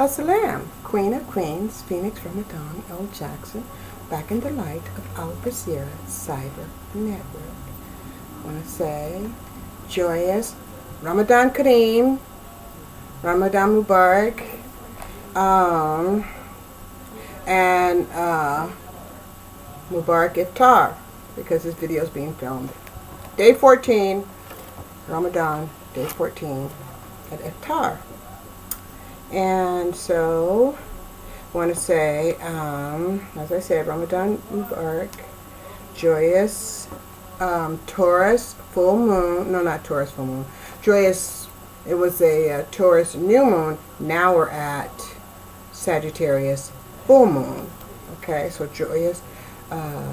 Assalam, Queen of Queens, Phenix, RAmadan, LJackson, back in the light of our Brazeera Cyber Network. I want to say joyous Ramadan Kareem, Ramadan Mubarak, and Mubarak Iftar, because this video is being filmed. Day 14, Ramadan, day 14 at Iftar. And so, I want to say, as I said, Ramadan Mubarak, joyous Taurus full moon, no, not Taurus full moon, joyous, it was a Taurus new moon, now we're at Sagittarius full moon. Okay, so joyous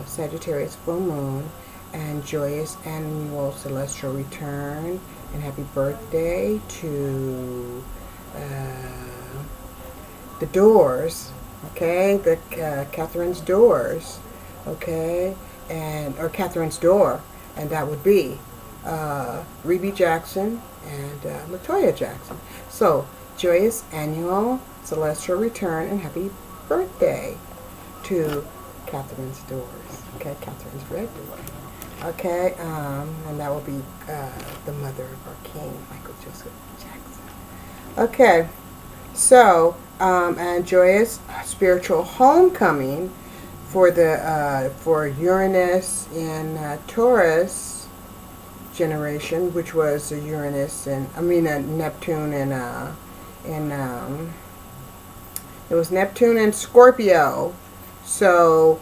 Sagittarius full moon and joyous annual celestial return, and happy birthday to the doors, okay, the Catherine's doors, okay, and or Catherine's door, and that would be RAmadan and LaToya Jackson. So joyous annual celestial return and happy birthday to Catherine's doors, okay, Catherine's red door, okay, and that will be the mother of our king, Michael Joseph Jackson. Okay, so and joyous spiritual homecoming for the for Uranus in Taurus generation, which was Uranus and Neptune and it was Neptune and Scorpio. So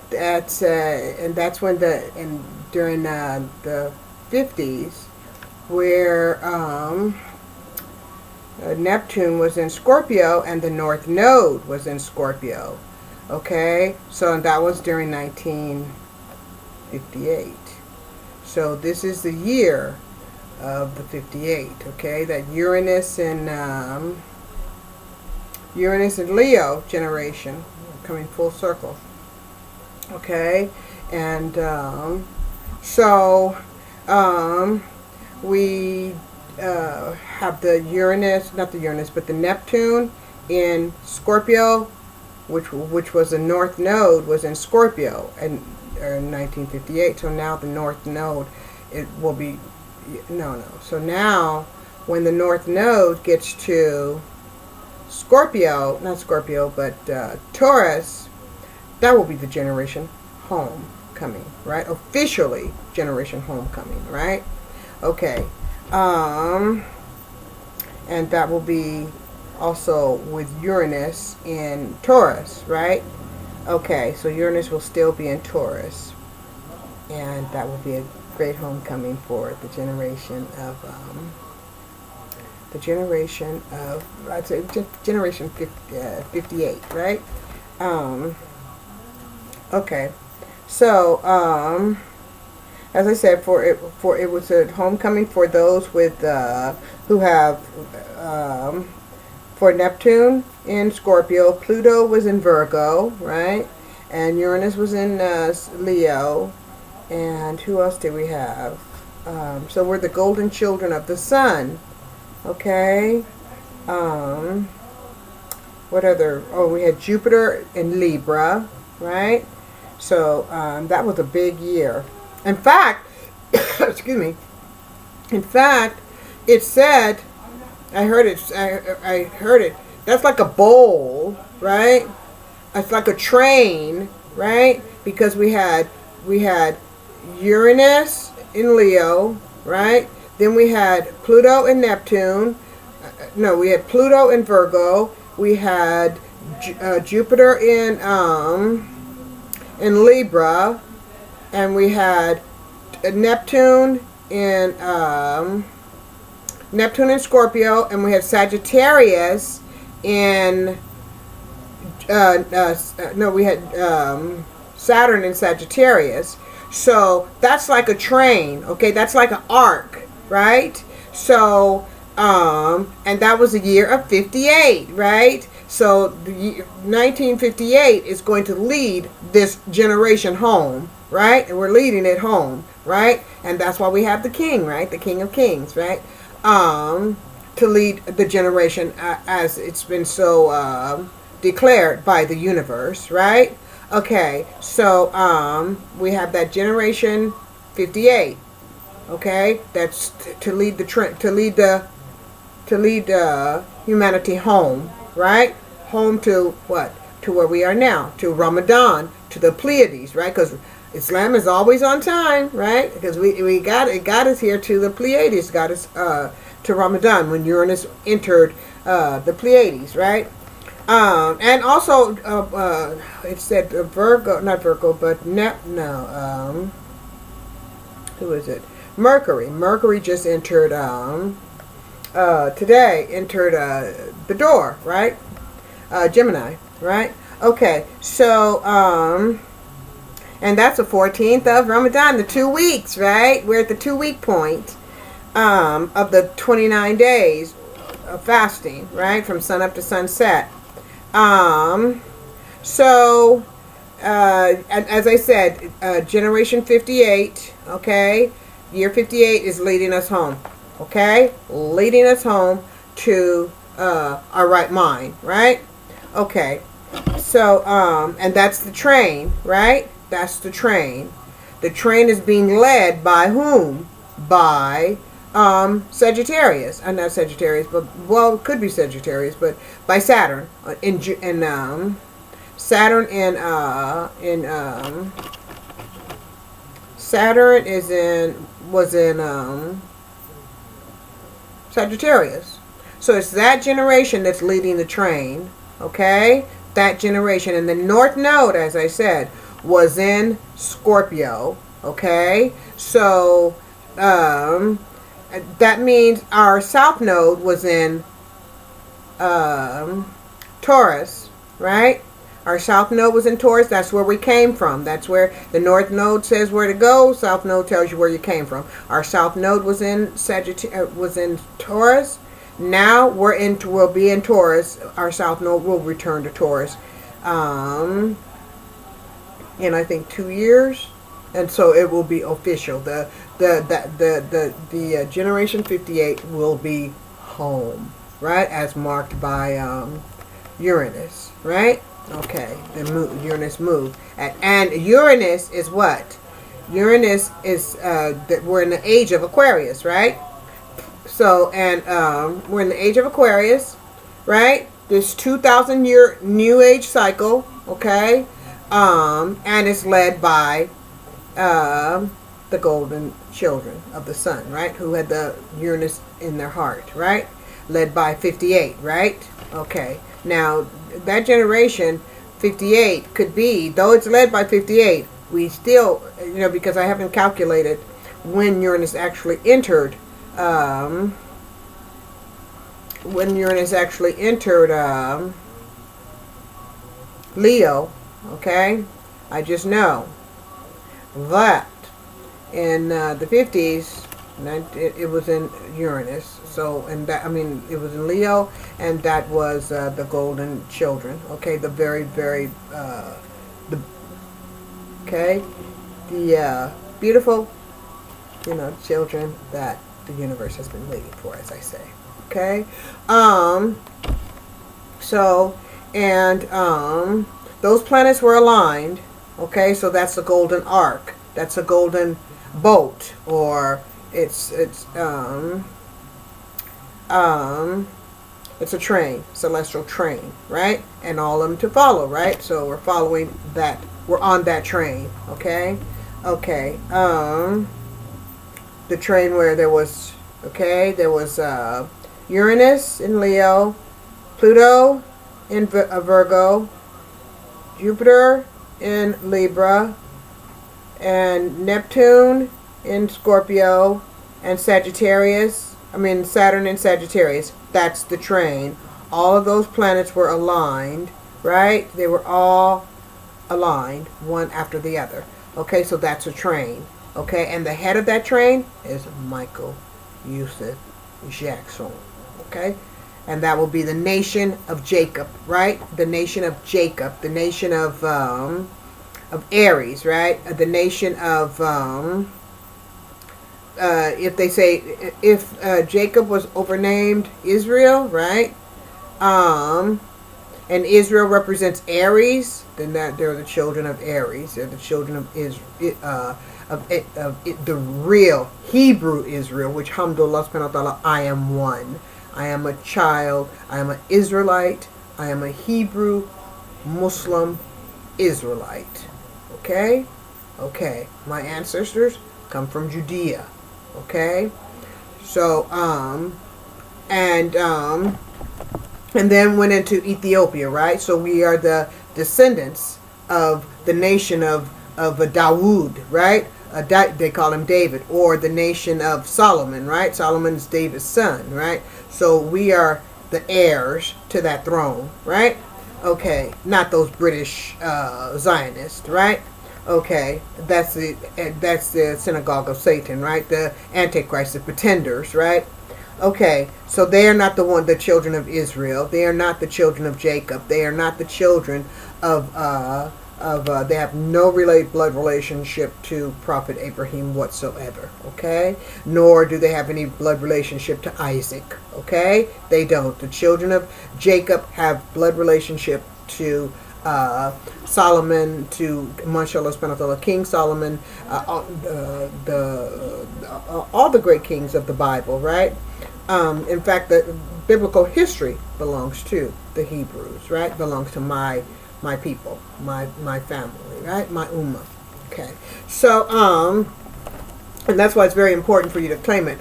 that's and that's when during the 50s where Neptune was in Scorpio and the North Node was in Scorpio. Okay, so that was during 1958. So this is the year of the 58. Okay, that Uranus and Leo generation coming full circle. Okay, and we have the Uranus, not the Uranus, but the Neptune in Scorpio, which was the North Node, was in Scorpio in 1958. So now the North Node, it will be, no. So now when the North Node gets to Scorpio, not Scorpio, but Taurus, that will be the generation homecoming, right? Officially generation homecoming, right? Okay. And that will be also with Uranus in Taurus, right? Okay, so Uranus will still be in Taurus, and that will be a great homecoming for the generation of I'd say generation 58, right? Okay, so as I said, it was a homecoming for those with who have for Neptune in Scorpio, Pluto was in Virgo, right? And Uranus was in Leo, and who else did we have? So we're the golden children of the sun, okay? What other? Oh, we had Jupiter in Libra, right? So that was a big year. In fact, excuse me. In fact, it said, I heard it. I heard it. That's like a bowl, right? It's like a train, right? Because we had Uranus in Leo, right? Then we had Pluto and Neptune. No, we had Pluto in Virgo. We had Jupiter in Libra. And we had Neptune in Scorpio, and we had Sagittarius in we had Saturn in Sagittarius. So that's like a train, okay? That's like an arc, right? So and that was the year of 58, right? So the 1958 is going to lead this generation home, right? And we're leading it home, right? And that's why we have the king, right? The King of Kings, right? to lead the generation as it's been so declared by the universe, right? Okay, so we have that generation 58. Okay, that's to lead humanity home, right? Home to what? To where we are now, to Ramadan, to the Pleiades, right? Because Islam is always on time, right? Because we got us here to the Pleiades, got us to Ramadan when Uranus entered the Pleiades, right? And also it said Virgo, not Virgo, but who is it? Mercury. Mercury just entered today. Entered the door, right? Gemini, right? Okay, so and that's the 14th of Ramadan, the 2 weeks, right? We're at the 2-week point of the 29 days of fasting, right? From sun up to sunset. So as I said, generation 58, okay? Year 58 is leading us home, okay? Leading us home to our right mind, right? Okay. So, and that's the train, right? That's the train. The train is being led by whom? By Sagittarius. Not Sagittarius, but, well, it could be Sagittarius, but by Saturn. Saturn was in Sagittarius. So it's that generation that's leading the train, okay? That generation. And the North Node, as I said, was in Scorpio, okay? So that means our South Node was in Taurus, right? Our South Node was in Taurus. That's where we came from. That's where the North Node says where to go. South Node tells you where you came from. Our South Node was in Taurus. Now we'll be in Taurus. Our South Node will return to Taurus in I think 2 years, and so it will be official. The generation 58 will be home, right? As marked by Uranus, right? Okay, Uranus moved, and Uranus is what? Uranus is that we're in the age of Aquarius, right? So, and we're in the age of Aquarius, right? This 2,000 year New Age cycle, okay, and it's led by the golden children of the sun, right? Who had the Uranus in their heart, right? Led by 58, right? Okay. Now, that generation, 58, could be, though it's led by 58, we still, because I haven't calculated when Uranus actually entered, Leo, okay? I just know that in the 50s, it was in Uranus. So, and that, it was in Leo, and that was the golden children. Okay, the very, very, the beautiful, children that the universe has been waiting for, as I say. Okay, so, and those planets were aligned. Okay, so that's the golden arc. That's a golden boat, or it's a train, celestial train, right? And all of them to follow, right? So we're following that. We're on that train, okay? Okay. The train where there was Uranus in Leo, Pluto in Virgo, Jupiter in Libra, and Neptune in Scorpio, and Saturn in Sagittarius. That's the train. All of those planets were aligned, right? They were all aligned, one after the other. Okay, so that's a train. Okay, and the head of that train is Michael Yusuf Jackson. Okay, and that will be the nation of Jacob, right? The nation of Jacob, the nation of Aries, right? The nation of if they say, if Jacob was overnamed Israel, right? And Israel represents Aries, then they're the children of Aries. They're the children of Israel, the real Hebrew Israel, which, alhamdulillah, subhanahu wa ta'ala, I am one. I am a child. I am an Israelite. I am a Hebrew Muslim Israelite. Okay? Okay. My ancestors come from Judea. Okay? So, and then went into Ethiopia, right? So we are the descendants of the nation of Dawood, right? They call him David, or the nation of Solomon, right? Solomon's David's son, right? So we are the heirs to that throne, right? Okay, not those British Zionists, right? Okay, that's the synagogue of Satan, right? The Antichrist, the pretenders, right? Okay, so they are not the children of Israel. They are not the children of Jacob. They are not the children of they have no blood relationship to Prophet Abraham whatsoever. Okay, nor do they have any blood relationship to Isaac. Okay, they don't. The children of Jacob have blood relationship to Solomon, to mashallah subhanahu wa ta'ala, King Solomon, all the great kings of the Bible, right? In fact, the biblical history belongs to the Hebrews, right? Belongs to my people, my family, right? My ummah. Okay. So, and that's why it's very important for you to claim it,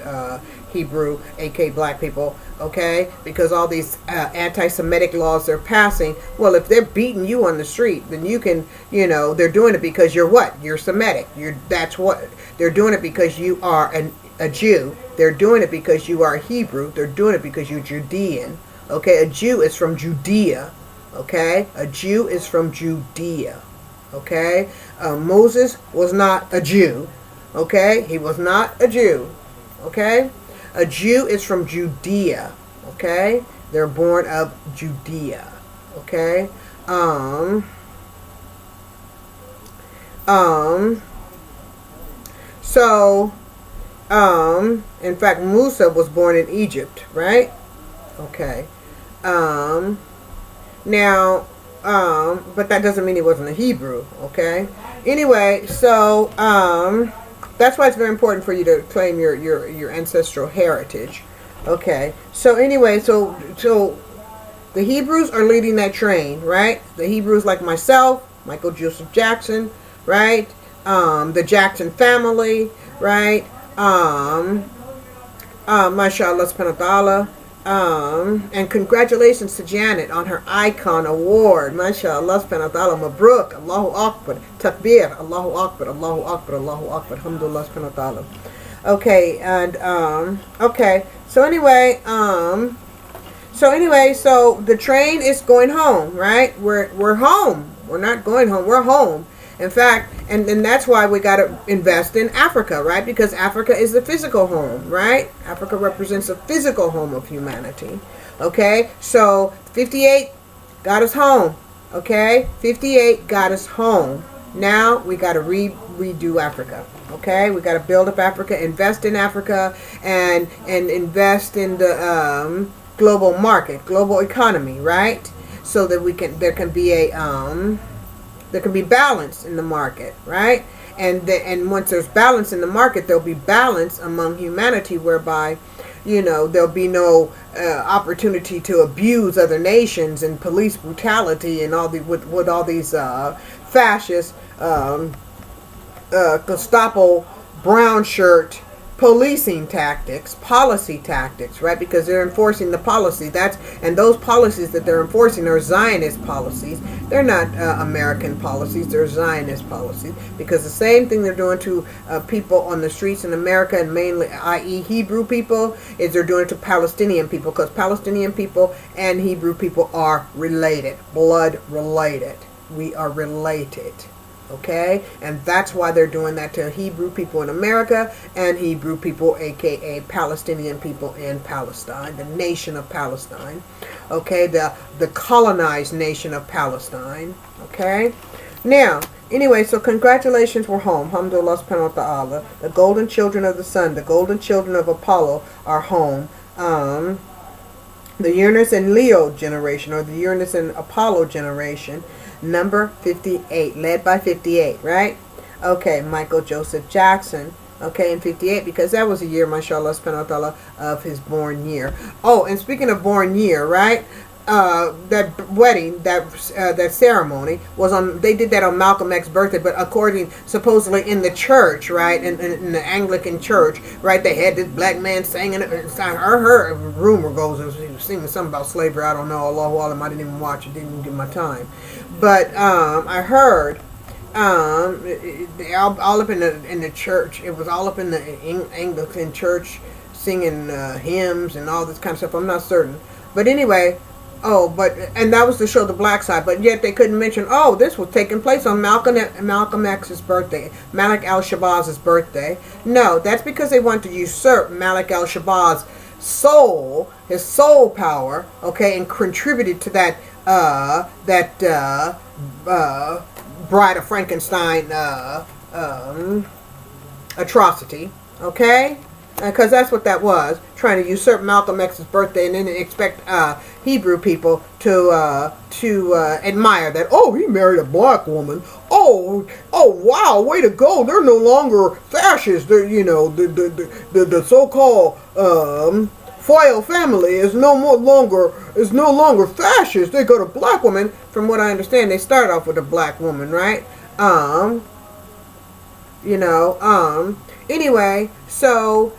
Hebrew, aka black people, okay? Because all these anti-Semitic laws they're passing, well, if they're beating you on the street, then you can, they're doing it because you're what? You're Semitic. That's what. They're doing it because you are a Jew. They're doing it because you are Hebrew. They're doing it because you're Judean. Okay, a Jew is from Judea. Okay, a Jew is from Judea. Okay, Moses was not a Jew. Okay, he was not a Jew. Okay, a Jew is from Judea. Okay, they're born of Judea. Okay, so. In fact, Musa was born in Egypt, right? Okay. Now, but that doesn't mean he wasn't a Hebrew, okay? Anyway, so, that's why it's very important for you to claim your ancestral heritage, okay? So anyway, so the Hebrews are leading that train, right? The Hebrews like myself, Michael Joseph Jackson, right? The Jackson family, right? Mashallah subhanahu wa ta'ala. And congratulations to Janet on her Icon Award. Mashallah subhanahu wa ta'ala. Mabruk. Allahu Akbar. Takbir. Allahu Akbar. Allahu Akbar. Allahu Akbar. Alhamdulillah subhanahu wa ta'ala. Okay, and okay. So anyway, so the train is going home, right? We're home. We're not going home. We're home. In fact, and that's why we got to invest in Africa, right? Because Africa is the physical home, right? Africa represents a physical home of humanity. Okay? So 58 got us home. Okay? 58 got us home. Now we got to redo Africa. Okay? We got to build up Africa, invest in Africa, and invest in the global market, global economy, right? So that there can be balance in the market, right? And once there's balance in the market, there'll be balance among humanity, whereby, there'll be no opportunity to abuse other nations and police brutality and with all these fascist Gestapo brown shirt policing tactics, policy tactics, right? Because they're enforcing the policy. And those policies that they're enforcing are Zionist policies. They're not American policies. They're Zionist policies. Because the same thing they're doing to people on the streets in America, and mainly, i.e. Hebrew people, is they're doing it to Palestinian people. Because Palestinian people and Hebrew people are related, blood related. We are related. Okay, and that's why they're doing that to Hebrew people in America and Hebrew people, aka Palestinian people in Palestine, the nation of Palestine. Okay, the colonized nation of Palestine. Okay, now Anyway, so congratulations, we're home. Alhamdulillah subhanahu wa ta'ala. The golden children of the sun, the golden children of Apollo are home. The Uranus and Leo generation, or the Uranus and Apollo generation, number 58, led by 58, right? Okay, Michael Joseph Jackson. Okay, in 58, because that was a year, mashallah, subhanahu wa ta'ala, of his born year. Oh, and speaking of born year, right? That wedding, that ceremony was on. They did that on Malcolm X's birthday, but according supposedly in the church, right, in the Anglican church, right, they had this black man singing. I heard rumor goes he was singing something about slavery. I don't know. Allahu Alam. I didn't even watch it. Didn't even give my time. But I heard all up in the church. It was all up in the Anglican church singing hymns and all this kind of stuff. I'm not certain, but anyway. Oh, and that was to show the black side, but yet they couldn't mention, oh, this was taking place on Malcolm X's birthday, Malik al-Shabaz's birthday. No, that's because they want to usurp Malik al-Shabaz's soul, his soul power, okay, and contributed to that Bride of Frankenstein atrocity, okay? Because that's what that was, trying to usurp Malcolm X's birthday, and then expect Hebrew people to admire that. Oh, he married a black woman. Oh, wow, way to go! They're no longer fascists. They're, the so-called Foyle family is no longer fascist. They got a black woman. From what I understand, they started off with a black woman, right? Anyway, so,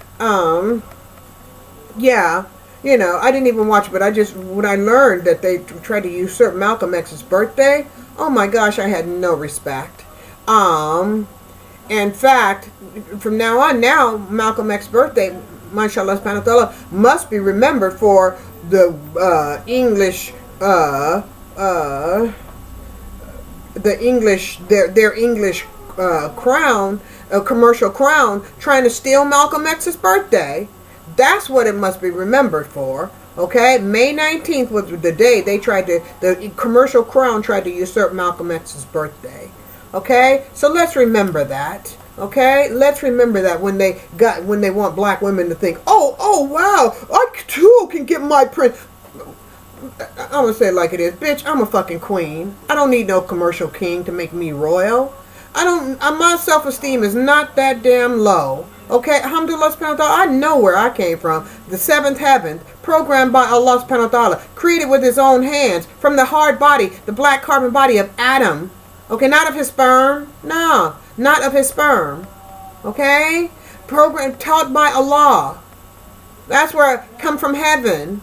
yeah, I didn't even watch it, but when I learned that they tried to usurp Malcolm X's birthday, oh my gosh, I had no respect. In fact, from now on, Malcolm X's birthday, mashallah subhanahu wa ta'ala, must be remembered for the English, their English crown, a commercial crown, trying to steal Malcolm X's birthday. That's what it must be remembered for. Okay, May 19th was the day the commercial crown tried to usurp Malcolm X's birthday. Okay, so let's remember that. Okay, let's remember that when they want black women to think, oh wow, I too can get my prince. I'm gonna say it like it is, bitch. I'm a fucking queen. I don't need no commercial king to make me royal. My self-esteem is not that damn low. Okay, alhamdulillah subhanahu wa ta'ala, I know where I came from. The seventh heaven, programmed by Allah subhanahu wa ta'ala, created with his own hands, from the hard body, the black carbon body of Adam. Okay, not of his sperm. No, not of his sperm. Okay? Program taught by Allah. That's where I come from, heaven.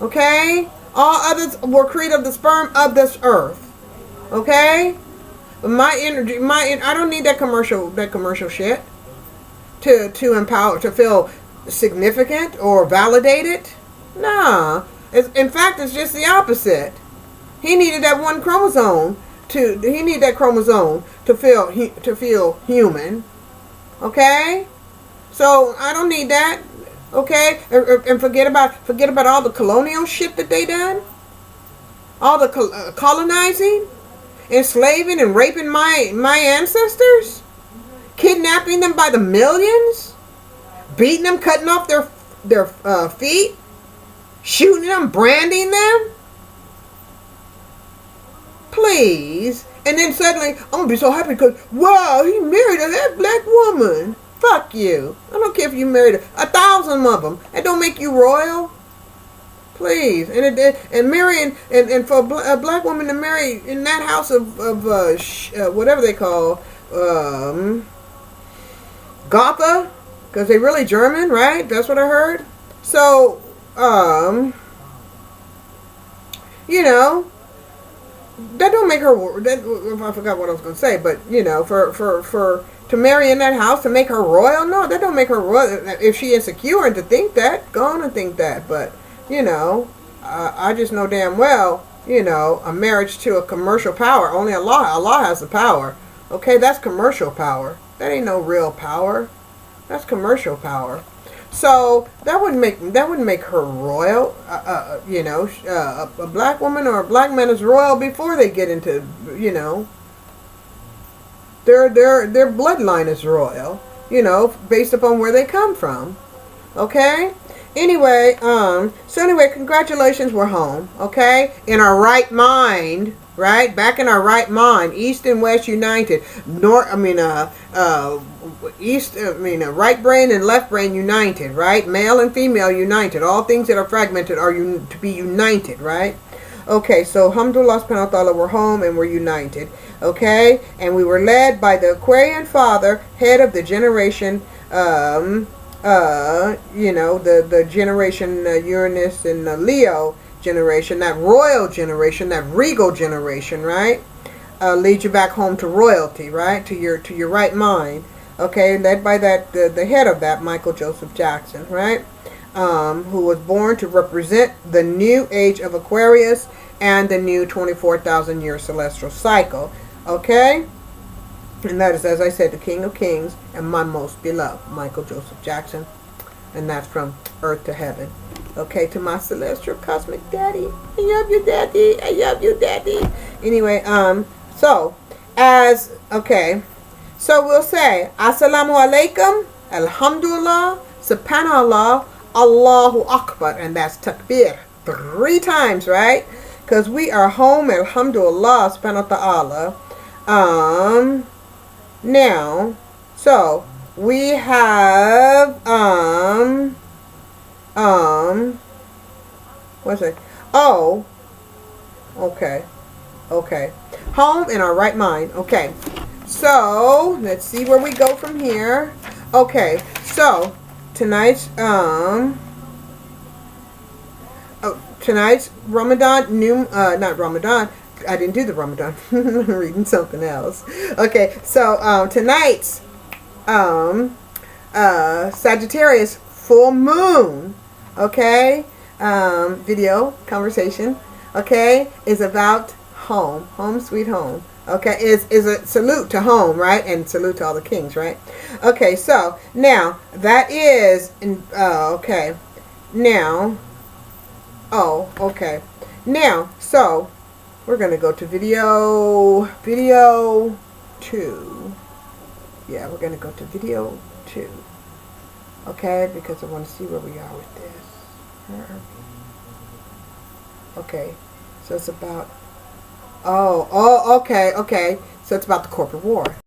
Okay? All others were created of the sperm of this earth. Okay? My energy, I don't need that commercial shit to empower, to feel significant or validated. Nah. In fact, it's just the opposite. He needed that one chromosome to feel human. Okay? So I don't need that. Okay? And forget about all the colonial shit that they done. All the colonizing, enslaving and raping my ancestors, kidnapping them by the millions, beating them, cutting off their feet, shooting them, branding them. Please. And then suddenly, I'm going to be so happy because, wow, he married that black woman. Fuck you. I don't care if you married 1,000 of them. It don't make you royal. Please. And marrying, and for a black woman to marry in that house of whatever they call, Gotha, because they're really German, right? That's what I heard. So, that don't make her. I forgot what I was going to say, but for to marry in that house to make her royal, no, that don't make her royal. If she is insecure and to think that, go on and think that. But I just know damn well, a marriage to a commercial power. Only Allah has the power. Okay, that's commercial power. That ain't no real power. That's commercial power. So that wouldn't make her royal. A black woman or a black man is royal before they get into, their bloodline is royal, you know, based upon where they come from. Okay? Anyway, congratulations, we're home, okay? In our right mind, right? Back in our right mind, East and West united. Right brain and left brain united, right? Male and female united. All things that are fragmented are to be united, right? Okay, so alhamdulillah subhanahu wa ta'ala, we're home and we're united, okay? And we were led by the Aquarian father, head of the generation, the generation Uranus and Leo generation, that royal generation, that regal generation, right? Lead you back home to royalty, right? To your right mind, okay? Led by the head of that, Michael Joseph Jackson, right? Who was born to represent the new age of Aquarius and the new 24,000 year celestial cycle, okay? And that is, as I said, the King of Kings and my most beloved, Michael Joseph Jackson. And that's from earth to heaven. Okay, to my celestial cosmic daddy. I love you, daddy. I love you, daddy. Anyway, so we'll say, Assalamu alaikum, Alhamdulillah, Subhanallah, Allahu Akbar. And that's takbir 3 times, right? Because we are home, Alhamdulillah, Subhanahu wa ta'ala. Now, so we have what's it? Oh, okay, home in our right mind. Okay, so let's see where we go from here. Okay, so tonight's Ramadan not Ramadan. I didn't do the Ramadan. I'm reading something else. Okay, so tonight's Sagittarius full moon, okay, video conversation, okay, is about home sweet home, okay, is a salute to home, right, and salute to all the kings, right? Okay, so now that is okay, now, now, so we're going to go to video 2. Yeah, we're going to go to video 2. Okay, because I want to see where we are with this. Where are we? Okay, so it's about, okay. So it's about the corporate war.